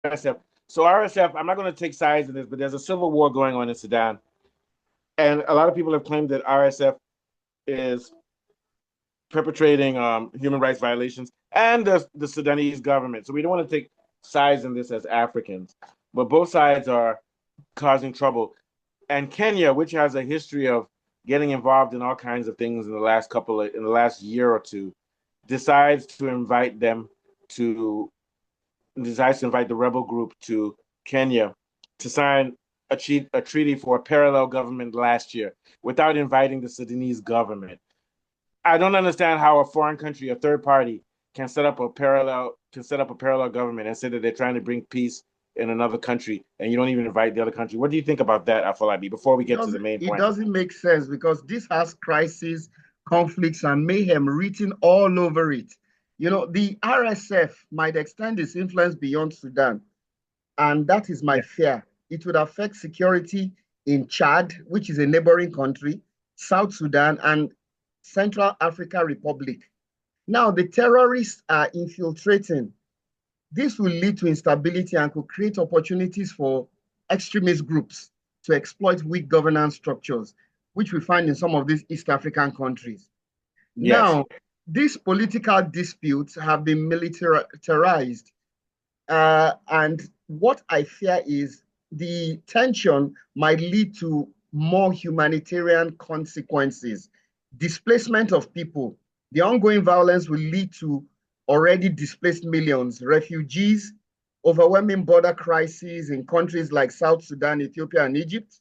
RSF. So RSF, I'm not going to take sides in this, but there's a civil war going on in Sudan, and a lot of people have claimed that RSF is perpetrating human rights violations, and the Sudanese government. So we don't want to take sides in this as Africans, but both sides are causing trouble. And Kenya, which has a history of getting involved in all kinds of things in the last year or two, decides to invite them to decides to invite the rebel group to Kenya to sign a treaty for a parallel government last year without inviting the Sudanese government. I don't understand how a foreign country, a third party, can set up a parallel government and say that they're trying to bring peace in another country, and you don't even invite the other country. What do you think about that, Afolabi? Before we It get to the doesn't, main it point. doesn't make sense because this has crises, conflicts, and mayhem written all over it. The RSF might extend its influence beyond Sudan, and that is my Yeah. fear. It would affect security in Chad, which is a neighboring country, South Sudan, and Central African Republic. Now, the terrorists are infiltrating. This will lead to instability and could create opportunities for extremist groups to exploit weak governance structures, which we find in some of these East African countries. Yes. Now, these political disputes have been militarized. And what I fear is the tension might lead to more humanitarian consequences, displacement of people. The ongoing violence will lead to already displaced millions, refugees, overwhelming border crises in countries like South Sudan, Ethiopia, and Egypt.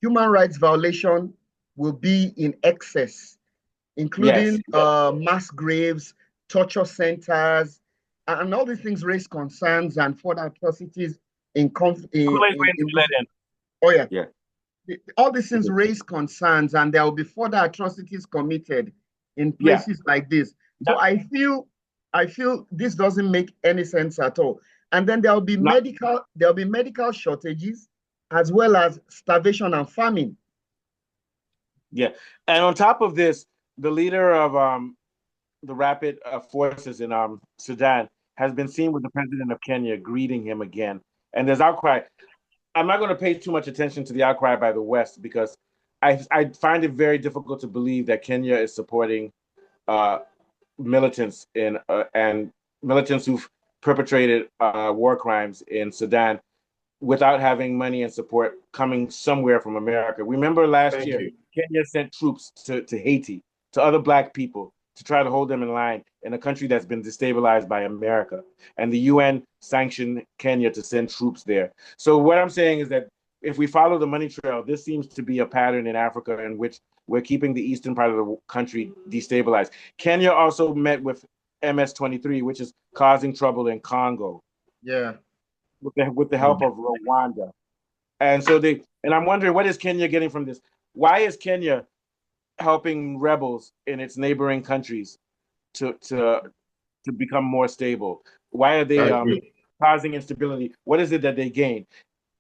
Human rights violation will be in excess, Yes. including mass graves, torture centers, and all these things raise concerns and further atrocities in, Kula is waiting to in be let this. in. Oh, yeah. Yeah. All these things raise concerns, and there will be further atrocities committed in Yeah. places like this. So I feel this doesn't make any sense at all. And then Not, there'll be medical shortages as well as starvation and famine. yeah. And on top of this, the leader of the rapid forces in Sudan has been seen with the president of Kenya greeting him again. And there's outcry. I'm not going to pay too much attention to the outcry by the West because I find it very difficult to believe that Kenya is supporting uh, militants and militants who've perpetrated war crimes in Sudan without having money and support coming somewhere from America. Remember last Thank year, you. Kenya sent troops to Haiti, to other Black people, to try to hold them in line in a country that's been destabilized by America. And the UN sanctioned Kenya to send troops there. So what I'm saying is that if we follow the money trail, this seems to be a pattern in Africa in which we're keeping the eastern part of the country destabilized. Kenya also met with MS-23, which is causing trouble in Congo Yeah. with the help Mm. of Rwanda. And I'm wondering what is Kenya getting from this? Why is Kenya helping rebels in its neighboring countries to to to become more stable? Why are I they agree. causing instability? What is it that they gain?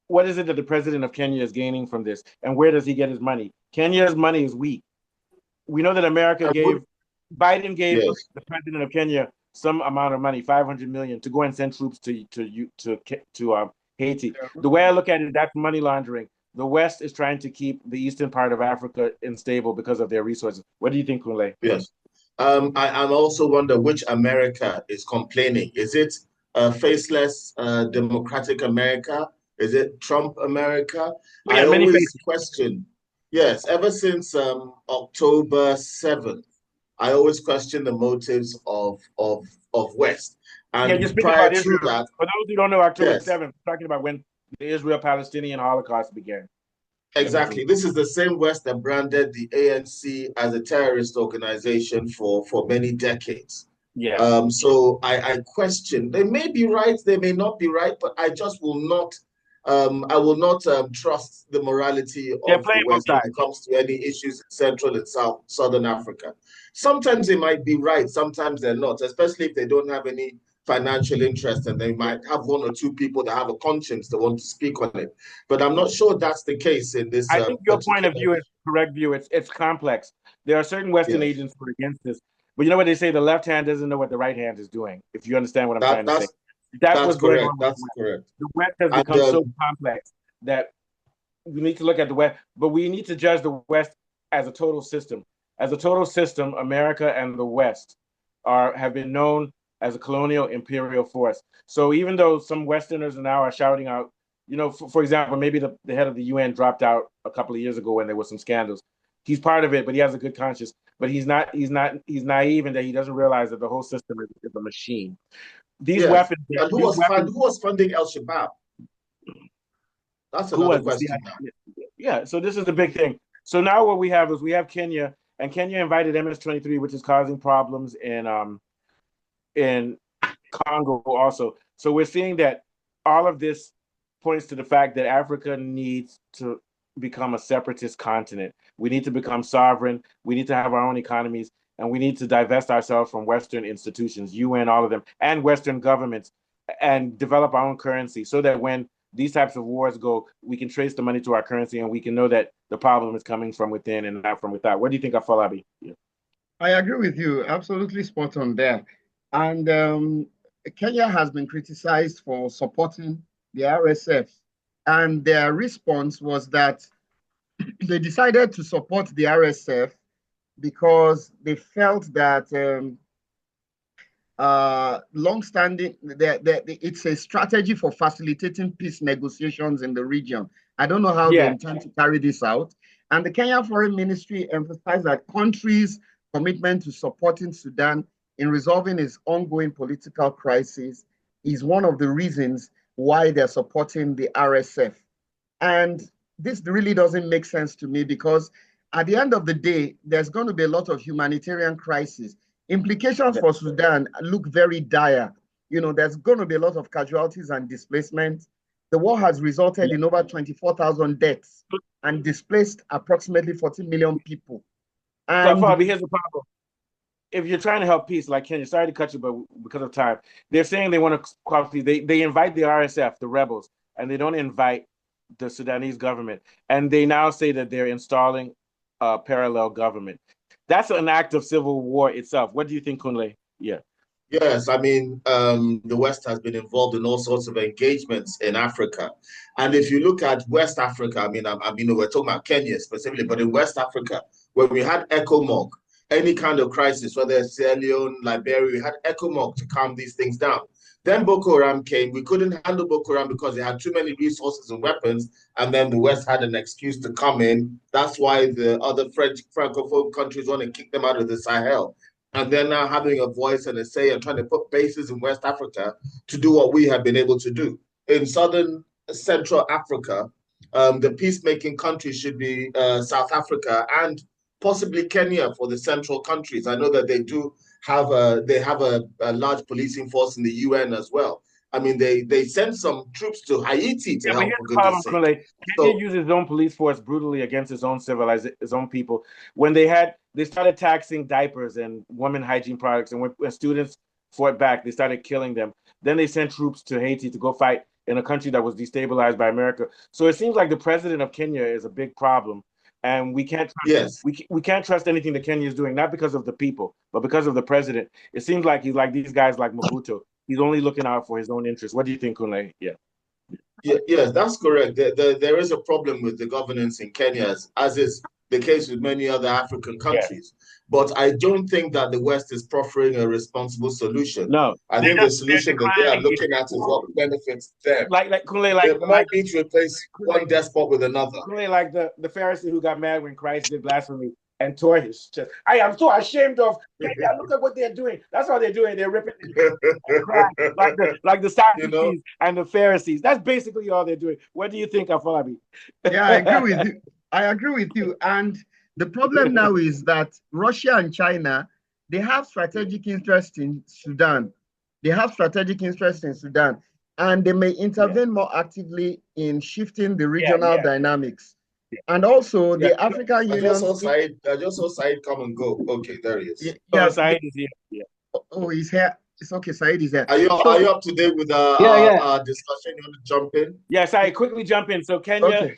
What is it that the president of Kenya is gaining from this? And where does he get his money? Kenya's money is weak. We know that I would, Biden gave yes. the president of Kenya some amount of money, 500 million, to go and send troops to Haiti. The way I look at it, that's money laundering. The West is trying to keep the eastern part of Africa unstable because of their resources. What do you think, Kunle? Yes. I'm also wonder which America is complaining. Is it faceless democratic America? Is it Trump America? Oh, I yeah, many always faces. question, yes, ever since October 7th, I always question the motives of West. Yeah, you're And speaking prior about to Israel. that, For those who don't know, October yes, 7th, we're talking about when the Israel-Palestinian Holocaust began. exactly. This is the same West that branded the ANC as a terrorist organization for many decades. Yeah. So I question. They may be right, they may not be right, but I just will not. I will not trust the morality They're of the playing both West when it sides. comes to any issues in Central and Southern Africa. Sometimes they might be right, sometimes they're not, especially if they don't have any financial interest and they Yeah. might have one or two people that have a conscience that want to speak on it. But I'm not sure that's the case in this I think your point of particular. view is correct view. It's complex. There are certain Western Yes. agents who are against this, but you know what they say: the left hand doesn't know what the right hand is doing. If you understand what I'm That trying to say. that's That's That's what's going correct. on with the That's West. correct. The West has And become so complex that we need to look at the West, but we need to judge the West as a total system. As a total system, America and the West have been known as a colonial imperial force. So even though some Westerners now are shouting out, for example, maybe the head of the UN dropped out a couple of years ago when there were some scandals. He's part of it, but he has a good conscience. But he's naive in that he doesn't realize that the whole system is a machine. These yes, weapons, and these weapons, who was funding El Shabaab? That's who another was the question now. CIA? Yeah. So this is the big thing. So now what we have is we have Kenya, and Kenya invited MS-23, which is causing problems in Congo also. So we're seeing that all of this points to the fact that Africa needs to become a separatist continent. We need to become sovereign. We need to have our own economies, and we need to divest ourselves from Western institutions, UN, all of them, and Western governments, and develop our own currency so that when these types of wars go, we can trace the money to our currency and we can know that the problem is coming from within and not from without. What do you think, Afolabi? Yeah. I agree with you. Absolutely spot on there. And Kenya has been criticized for supporting the RSF. And their response was that they decided to support the RSF because they felt that long-standing, it's a strategy for facilitating peace negotiations in the region. I don't know how they intend to carry this out. And the Kenya Foreign Ministry emphasized that countries' commitment to supporting Sudan in resolving its ongoing political crisis is one of the reasons why they're supporting the RSF. And this really doesn't make sense to me because at the end of the day, there's going to be a lot of humanitarian crisis. Implications for Sudan look very dire. There's going to be a lot of casualties and displacement. The war has resulted in over 24,000 deaths and displaced approximately 40 million people. And so, here's the problem. If you're trying to help peace, like Kenya, sorry to cut you, but because of time, they're saying they want to cause peace. They invite the RSF, the rebels, and they don't invite the Sudanese government. And they now say that they're installing a parallel government. That's an act of civil war itself. What do you think, Kunle? Yeah. Yes, I mean, the West has been involved in all sorts of engagements in Africa. And if you look at West Africa, I mean, we're talking about Kenya specifically, but in West Africa, when we had ECOMOG, any kind of crisis, whether it's Sierra Leone, Liberia, we had ECOMOG to calm these things down. Then Boko Haram came. We couldn't handle Boko Haram because they had too many resources and weapons, and then the West had an excuse to come in. That's why the other Francophone countries want to kick them out of the Sahel. And they're now having a voice and a say and trying to put bases in West Africa to do what we have been able to do. In Southern Central Africa, the peacemaking countries should be South Africa and possibly Kenya for the central countries. I know that they do have a large policing force in the UN as well. I mean, they sent some troops to Haiti to help, for goodness sake. Kenya uses its own police force brutally against its own people. When they started taxing diapers and women hygiene products, and when students fought back, they started killing them. Then they sent troops to Haiti to go fight in a country that was destabilized by America. So it seems like the president of Kenya is a big problem. And we can't we can't trust anything that Kenya is doing, not because of the people, but because of the president. It seems like he's like these guys like Mobutu. He's only looking out for his own interests. What do you think, Kunle? Yeah. Yes, that's correct. There is a problem with the governance in Kenya, as is the case with many other African countries. Yeah. But I don't think that the West is proffering a responsible solution. No. I think the solution that they are looking at is what benefits them. It might be to replace one despot with another. Kunle, like the Pharisee who got mad when Christ did blasphemy and tore his chest. I am so ashamed of Kenya. Look at what they're doing. That's what they're doing. They're ripping like the Sadducees and the Pharisees. That's basically all they're doing. What do you think, Afolabi? Yeah, I agree with you. I agree with you. And the problem now is that Russia and China, they have strategic interest in Sudan. And they may intervene more actively in shifting the regional dynamics. And also the African Union. I just saw Said come and go. Okay, there he is. Yeah, Said is here. Yeah. Oh, he's here. It's okay, Said is here. Are you up to date with our discussion? You want to jump in? Yes, I quickly jump in. So Kenya,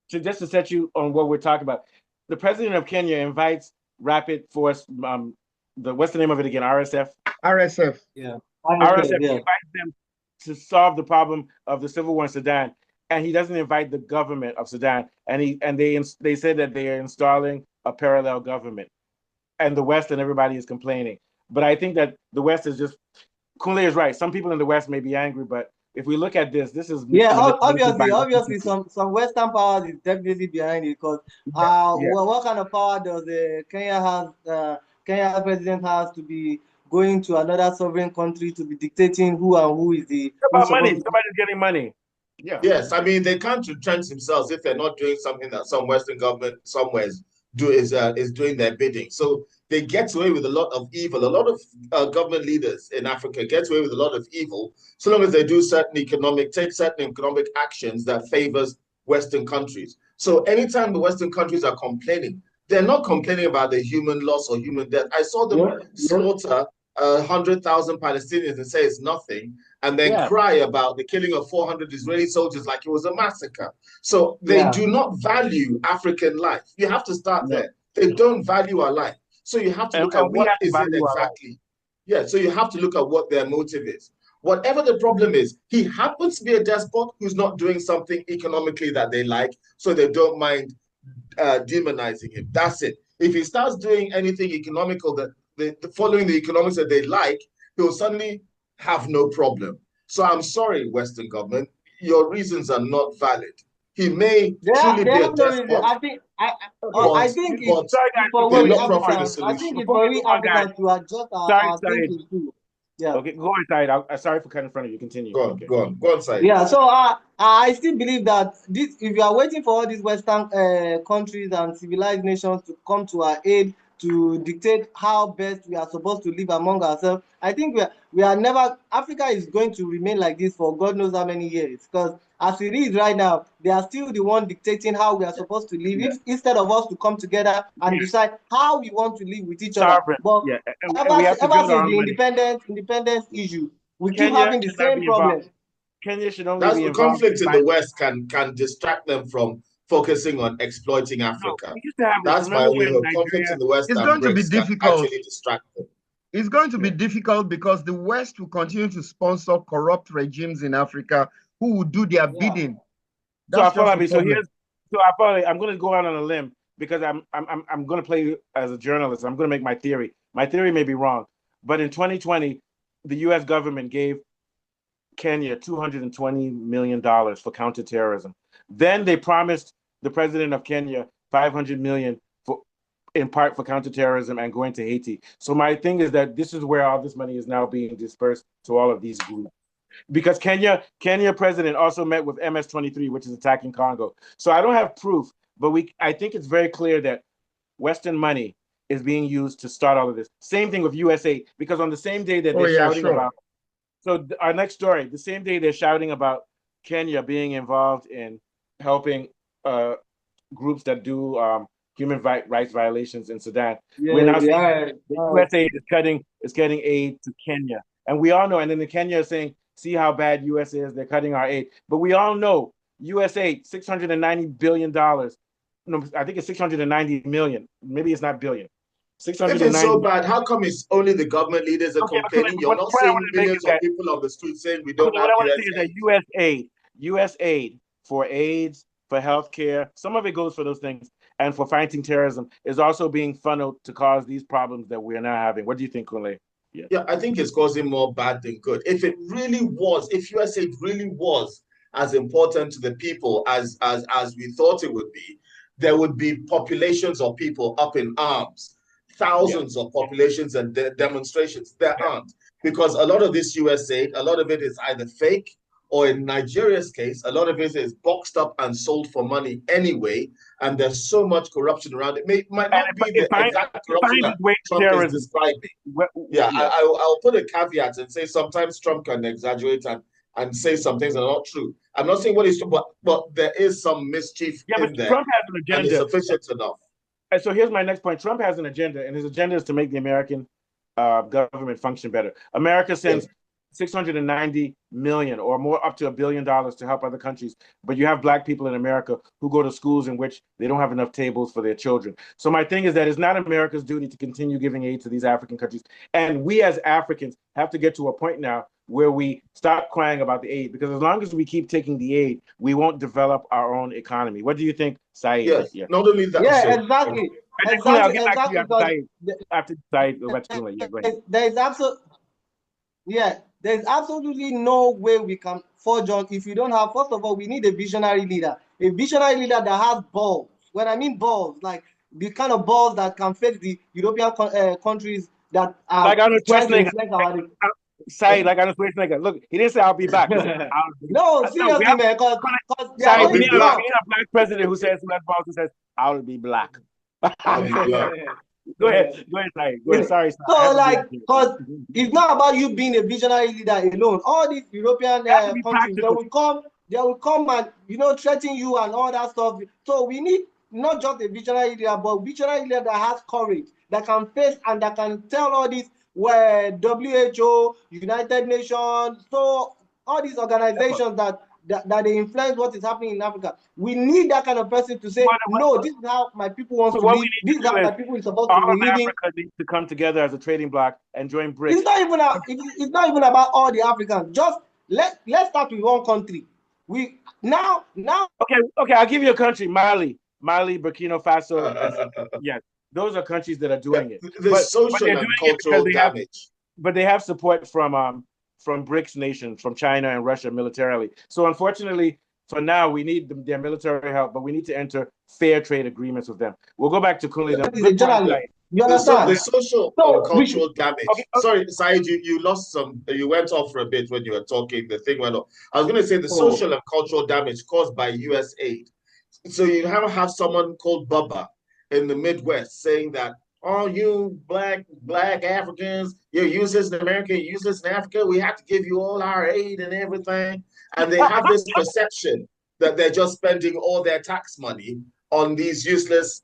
just to set you on what we're talking about, the president of Kenya invites Rapid Force, what's the name of it again? RSF? RSF. Yeah. RSF invites them to solve the problem of the civil war in Sudan, and he doesn't invite the government of Sudan, and they said that they are installing a parallel government, and the West and everybody is complaining. But I think that the West is just Kunle is right. Some people in the West may be angry, but if we look at this is Yeah, manipulated by obviously, some Western powers is definitely behind it because yeah. well, what kind of power does Kenya president has to be going to another sovereign country to be dictating who and who is the It's who's about money. supposed to? Somebody's getting money. Yeah. Yes, I mean they can't retrench themselves if they're not doing something that some Western government somewhere is doing their bidding. So they get away with a lot of evil. A lot of government leaders in Africa get away with a lot of evil so long as they do take certain economic actions that favors Western countries. So anytime the Western countries are complaining, they're not complaining about the human loss or human death. I saw them slaughter 100,000 Palestinians and say it's nothing, and then cry about the killing of 400 Israeli soldiers like it was a massacre. So they do not value African life. You have to start there. They don't value our life. So you have to look at what is it exactly. Yeah, so you have to look at what their motive is. Whatever the problem is, he happens to be a despot who's not doing something economically that they like, so they don't mind demonizing him. That's it. If he starts doing anything economical that following the economics that they like, he'll suddenly have no problem. So I'm sorry, Western government, your reasons are not valid. He may truly be a despot. I think it's for we Africans. I think it's for we Africans to adjust our thinking too. Yeah. Okay, go on, Said. Sorry for cutting in front of you. Continue. Go on, Said. Yeah, so I still believe that this, if you are waiting for all these Western countries and civilized nations to come to our aid to dictate how best we are supposed to live among ourselves, I think we are never. Africa is going to remain like this for God knows how many years. Because as it is right now, they are still the one dictating how we are supposed to live. If, instead of us to come together and decide how we want to live with each other. But ever since the independence issue, we keep having the same problem. Kenya should only That's be the involved. conflict in the West can distract them from focusing on exploiting Africa. That's my only hope. Conflict in the West it's going to be difficult. Actually distract them. It's going to be difficult because the West will continue to sponsor corrupt regimes in Africa who will do their bidding. I'm going to go out on a limb because I'm going to play as a journalist. I'm going to make my theory. My theory may be wrong, but in 2020, the U.S. government gave Kenya $220 million for counterterrorism. Then they promised the president of Kenya $500 million in part for counterterrorism and going to Haiti. So my thing is that this is where all this money is now being dispersed to all of these groups. Because Kenya president also met with MS-23, which is attacking Congo. So I don't have proof, but I think it's very clear that Western money is being used to start all of this. Same thing with USA, because on the same day that they're shouting about, so our next story, the same day they're shouting about Kenya being involved in helping groups that do human rights violations in Sudan. We're now saying the USA is getting aid to Kenya. And we all know, and then the Kenya is saying, see how bad US is, they're cutting our aid. But we all know USA, $690 billion. No, I think it's 690 million. Maybe it's not billion. If it's so bad, how come it's only the government leaders are complaining? You're not seeing millions of people on the street saying we don't have what I want to say is that US aid for AIDS, for healthcare, some of it goes for those things, and for fighting terrorism is also being funneled to cause these problems that we're now having. What do you think, Kunle? Yeah, I think it's causing more bad than good. If US aid really was as important to the people as we thought it would be, there would be populations of people up in arms, thousands of populations and demonstrations. There aren't, because a lot of this US aid, a lot of it is either fake, or in Nigeria's case, a lot of it is boxed up and sold for money anyway, and there's so much corruption around it. It might not be the exact corruption that Trump is describing. I'll put a caveat and say sometimes Trump can exaggerate and say some things that are not true. I'm not saying what is true, but there is some mischief in there. Trump has an agenda. And it's sufficient enough. And so here's my next point. Trump has an agenda, and his agenda is to make the American government function better. America sends $690 million or more, up to $1 billion to help other countries. But you have Black people in America who go to schools in which they don't have enough tables for their children. So my thing is that it's not America's duty to continue giving aid to these African countries. And we as Africans have to get to a point now where we stop crying about the aid, because as long as we keep taking the aid, we won't develop our own economy. What do you think, Saeed? Yes, not only that. Yeah, exactly. And then Kunle, I'll get back to Exactly. you after Saeed. After Saeed, go back to Kunle. Yeah, go ahead. There's absolutely no way we can forge on if you don't have. First of all, we need a visionary leader that has balls. When I mean balls, like the kind of balls that can face the European countries that are like Arnold trying to Schwarzenegger. influence our. Say like Arnold Schwarzenegger. Look, he didn't say I'll be back. He said, I'll be No, seriously, man, because we need a black president who says who says I'll be black. I'll be black. Go ahead, Saeed. Go ahead. Sorry. So, like, because it's not about you being a visionary leader alone. All these European countries, they will come and, you know, threaten you and all that stuff. So we need not just a visionary leader, but a visionary leader that has courage, that can face and that can tell all these where WHO, United Nations, so all these organizations that they influence what is happening in Africa. We need that kind of person to say, no, this is how my people want to live. This is how my people is supposed to be living. Africa needs to come together as a trading bloc and join BRICS. It's not even about all the Africans. Just let's start with one country. We now. Okay, I'll give you a country: Mali, Burkina Faso. Yes, those are countries that are doing it. The social and cultural damage. But they have support from BRICS nations, from China and Russia militarily. So unfortunately, for now, we need their military help, but we need to enter fair trade agreements with them. We'll go back to Kunle. You understand? The social and cultural damage. Okay. Sorry, Saeed, you lost some. You went off for a bit when you were talking. The thing went off. I was going to say the social and cultural damage caused by U.S. aid. So you have someone called Bubba in the Midwest saying that, oh, you black Africans, you're useless in America, you're useless in Africa. We have to give you all our aid and everything. And they have this perception that they're just spending all their tax money on these useless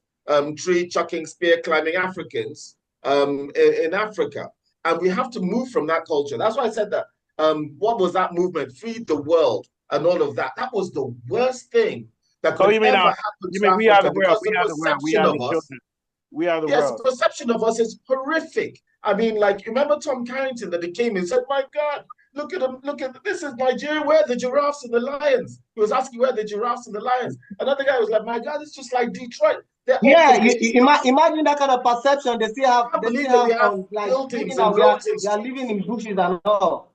tree chucking, spear climbing Africans in Africa. And we have to move from that culture. That's why I said that. What was that movement? Feed the world and all of that. That was the worst thing that could ever happen to Africa. We are the world. We are the world. We are the children. We are the world. Yes, the perception of us is horrific. I mean, like, remember Tom Carrington that he came and said, my God, look at him, this is Nigeria, where are the giraffes and the lions? He was asking where are the giraffes and the lions. Another guy was like, my God, it's just like Detroit. Imagine that kind of perception they still have. They are living in bushes and all.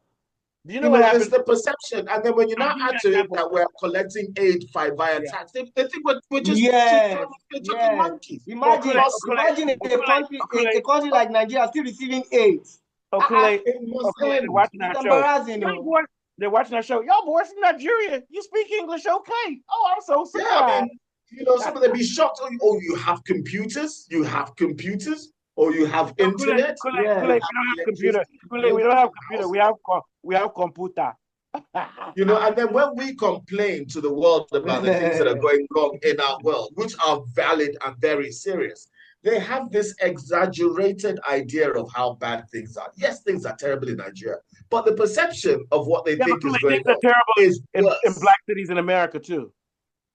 Do you know what happens? It's the perception, and then when you now add to it that we're collecting aid via tax, they think we're just monkeys. Imagine a country like Nigeria still receiving aid. They're watching our show. They're watching our show. Y'all boys from Nigeria, you speak English, okay? Oh, I'm so surprised. Yeah, I mean, some of them be shocked. Oh, you have computers? Or you have internet? We don't have computer. We don't have computer. We have computer. And then when we complain to the world about the things that are going wrong in our world, which are valid and very serious, they have this exaggerated idea of how bad things are. Yes, things are terrible in Nigeria, but the perception of what they think is going on is worse. In black cities in America too.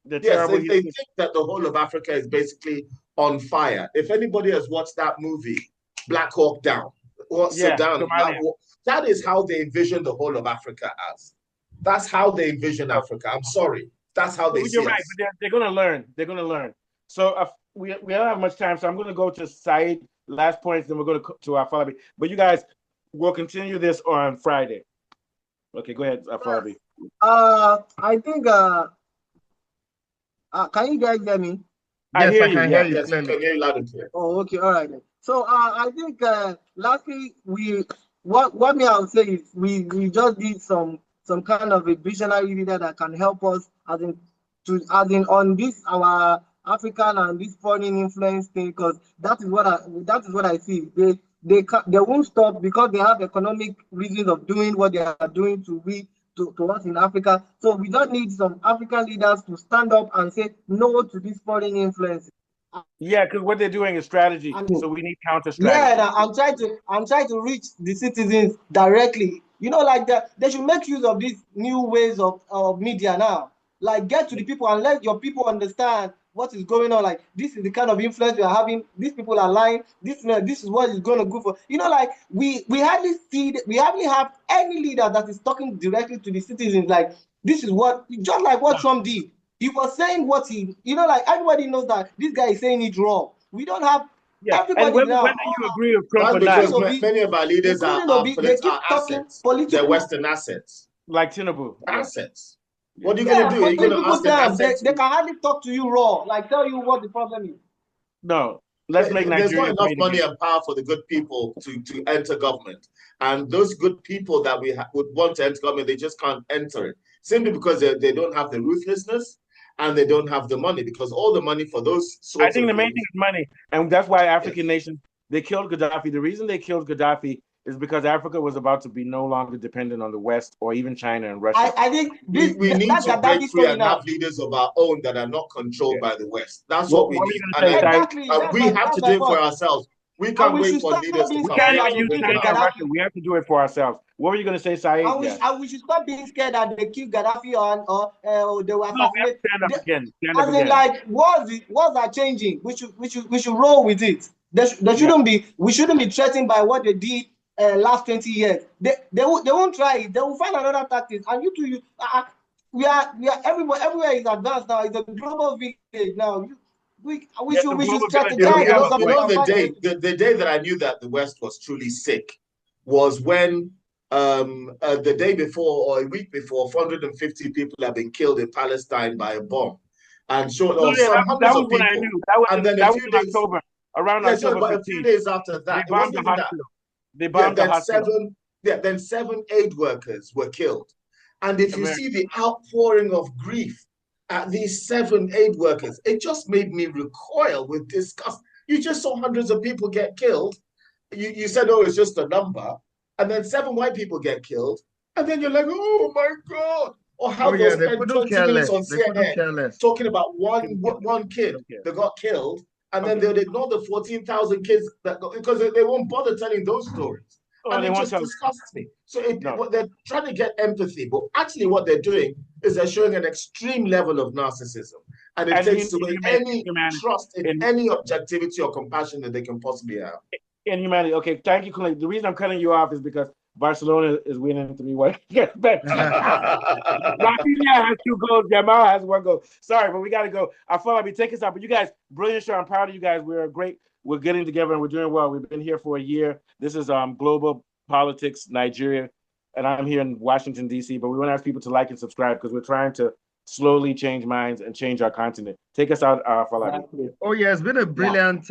They think that the whole of Africa is basically on fire. If anybody has watched that movie, Black Hawk Down, or Sudan, that is how they envision the whole of Africa as. That's how they envision Africa. I'm sorry. That's how they see it. You're right, but they're going to learn. They're going to learn. So we don't have much time, so I'm going to go to Saeed, last points, then we're going to our Falabi. But you guys, we'll continue this on Friday. Okay, go ahead, Falabi. I think... can you guys hear me? Yes, I can hear you. Yes, I can hear you loud and clear. Oh, okay, all right. So I think lastly, what me I would say is we just need some kind of a visionary leader that can help us as in on this our African and this foreign influence thing, because that is what I see. They won't stop because they have economic reasons of doing what they are doing to us in Africa. So we don't need some African leaders to stand up and say no to this foreign influence. Yeah, because what they're doing is strategy. So we need counter strategy. Yeah, I'm trying to reach the citizens directly. Like that, they should make use of these new ways of media now. Like, get to the people and let your people understand what is going on. Like, this is the kind of influence we are having. These people are lying. This is what is going to go for. You know, like, we hardly have any leader that is talking directly to the citizens. Like, this is what, just like what Trump did. He was saying what like, everybody knows that this guy is saying it wrong. We don't have everybody and now. whether you agree with Trump or That's not, because many of our leaders are assets. They're Western assets. Like Tinubu. Assets. What are you going to do? Are you going to ask them assets? They can hardly talk to you raw, like tell you what the problem is. No. Let's make There's Nigeria not enough money and power for the good people to enter government. And those good people that we would want to enter government, they just can't enter it. Simply because they don't have the ruthlessness and they don't have the money, because all the money for those sorts I think the main thing is money. And that's why African nations, they killed Gaddafi. The reason they killed Gaddafi is because Africa was about to be no longer dependent on the West or even China and Russia. I think we need to break free and have leaders of our own that are not controlled by the West. That's what we need. And we have to do it for ourselves. We can't wait for leaders to come. We can't even use China and Russia. We have to do it for ourselves. What were you going to say, Saeed? And we should stop being scared that they kill Gaddafi or they were assassinated. Stand up again. As in, like, wars are changing. We should roll with it. We shouldn't be threatened by what they did last 20 years. They won't try it. They will find another tactic. And we are everywhere is advanced now. It's a global village now. We should strategize. The day that I knew that the West was truly sick was when the day before or a week before, 450 people have been killed in Palestine by a bomb. And that was when I knew. That was in October. Around October 15th. A few days after that, they bombed the hospital. They bombed the hospital. Then 7 aid workers were killed. And if you see the outpouring of grief at these 7 aid workers, it just made me recoil with disgust. You just saw hundreds of people get killed. You said, oh, it's just a number. And then 7 white people get killed. And then you're like, oh my God. Or how they spent 20 minutes on CNN talking about one kid that got killed. And then they would ignore the 14,000 kids because they won't bother telling those stories. And it just disgusts me. So they're trying to get empathy, but actually what they're doing is they're showing an extreme level of narcissism. And it takes away any trust in any objectivity or compassion that they can possibly have. In humanity. Okay, thank you, Colin. The reason I'm cutting you off is because Barcelona is winning 3-1. Rafinha has 2 goals. Jamal has 1 goal. Sorry, but we got to go. I feel like we take us out. But you guys, brilliant show. I'm proud of you guys. We're getting together and we're doing well. We've been here for a year. This is Global Politics Nigeria, and I'm here in Washington, D.C., but we want to ask people to like and subscribe because we're trying to slowly change minds and change our continent. Take us out, Falabi. Oh, yeah, it's been a brilliant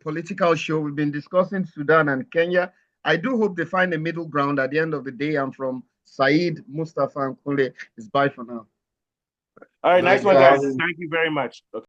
political show. We've been discussing Sudan and Kenya. I do hope they find a middle ground at the end of the day. I'm from Saeed, Mustafa, and Kule. It's bye for now. All right, nice one, guys. Thank you very much. Okay.